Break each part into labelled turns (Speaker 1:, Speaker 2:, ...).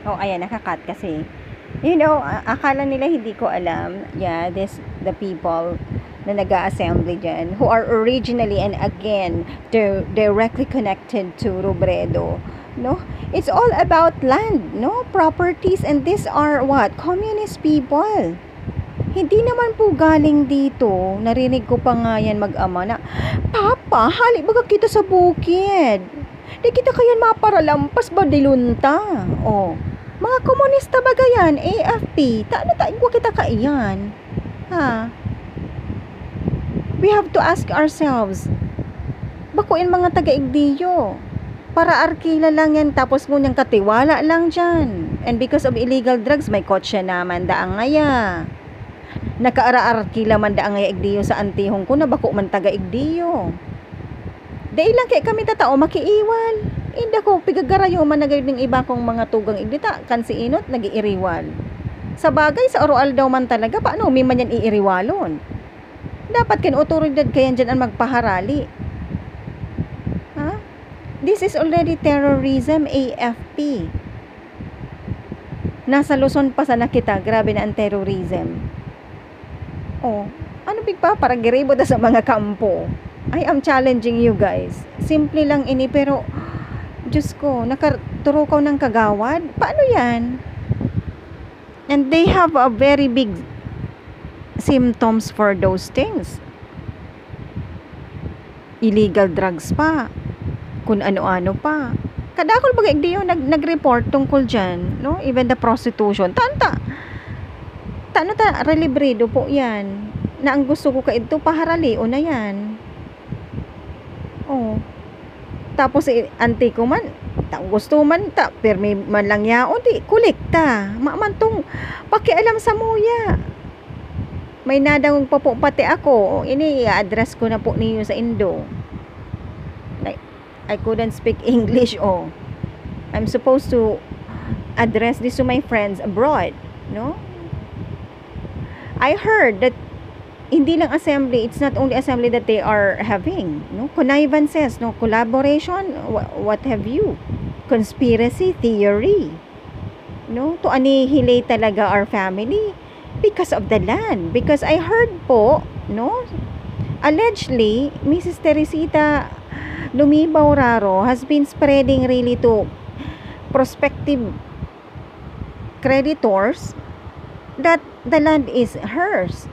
Speaker 1: Oh, ayan, nakakat kasi. Akala nila hindi ko alam. Yeah, the people na nag-assembly dyan, who are originally and again, they're directly connected to Robredo. No? It's all about land, no? Properties, and these are what? Communist people. Hindi naman po galing dito. Narinig ko pa nga yan mag-ama na, Papa, hali baga kita sa bukid. Di kita kayan maparalampas ba dilunta? Oh. Mga komunista baga yan, AFP. Taan ko kita kaiyan. Ha? We have to ask ourselves, bakuin mga taga-igdiyo. Para arkila lang yan, tapos ngunyang katiwala lang dyan. And because of illegal drugs, may kotse naman daang ngaya. Nakaara-arkila man daang ngaya igdiyo sa antihong ko na bako man taga-igdiyo. Dahil lang kay kami tatao makiiwal. Hindi ko pigagarayo man nagayod ng iba kong mga tugang igdita. Kan si Inot nag-iiriwal. Sa bagay, sa oral daw man talaga, paano may man yan iiriwalon? Dapat kin otoridad kayan dyan ang magpaharali. Ha? This is already terrorism, AFP. Nasa Luzon pa sa nakita, grabe na ang terrorism. Oh, ano bigpa para giribo da sa mga kampo? I am challenging you guys. Simple lang ini, pero Diyos ko, nakaturukaw ng kagawad? Paano yan? And they have a very big symptoms for those things. Illegal drugs pa. Kung ano-ano pa. Kadakol bagay di yun nag-report tungkol dyan. No? Even the prostitution. Tanta relibredo po yan. Na ang gusto ko kaito, paharali o na yan. Oh. Tapos anti ko man, gusto man permi man lang yaon di kolekta. Mamantong pakialam sa muya. May nadang pa po pati ako. Ini address ko na po niyo sa Indo. Like, I couldn't speak English I'm supposed to address this to my friends abroad, no? I heard that hindi lang assembly, it's not only assembly that they are having, no? Connivances, no? Collaboration, what have you? Conspiracy theory, no? To annihilate talaga our family because of the land. Because I heard po, no? Allegedly, Mrs. Teresita Lumibaw Raro has been spreading really to prospective creditors that the land is hers.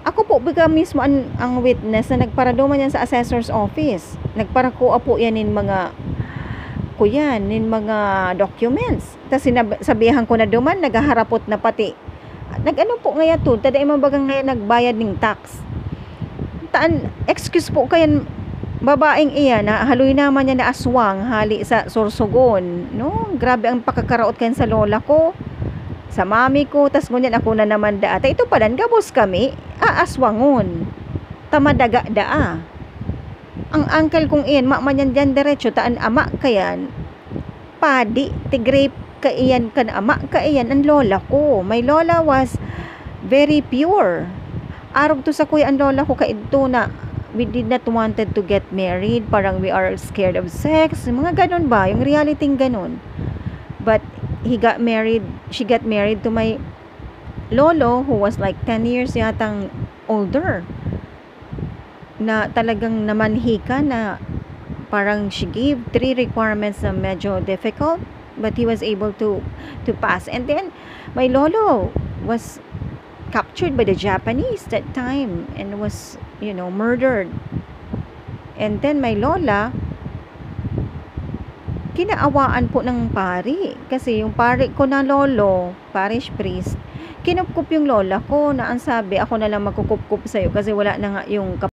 Speaker 1: Ako po biga mismo ang witness na nagparaduman yan sa assessor's office. Nagparakuha po yan nin mga documents. Tapos sabihan ko na duman, nagaharapot na pati. Nag-ano po ngaya to, taday mabagang ngaya nagbayad ng tax. Excuse po kayan, babaeng iyan, na haloy naman niya na aswang, hali sa Sorsogon. No? Grabe ang pakakaraot kayan sa lola ko. Sa mami ko, tas ngunyan ako na naman da. Ito padan, gabos kami, aswangon. Tamadaga daa. Ang uncle kong iyan, manyan dyan diretso, taan ama kayan, padi, tigrape kaiyan, kan ama kaiyan, ang lola ko. My lola was very pure. Arog to sa kuya, ang lola ko kaito na, we did not wanted to get married, parang we are scared of sex, mga ganon ba, yung reality ganon. But, she got married to my lolo who was like 10 years yatang older, na talagang namanhika na parang she gave 3 requirements na medyo difficult, but he was able to pass. And then my lolo was captured by the Japanese that time and was murdered. And then my lola, kinaawaan po ng pari. Kasi yung pari ko na lolo, parish priest, kinupkup yung lola ko na ang sabi, ako na lang magkukup-kup sa'yo kasi wala na nga yung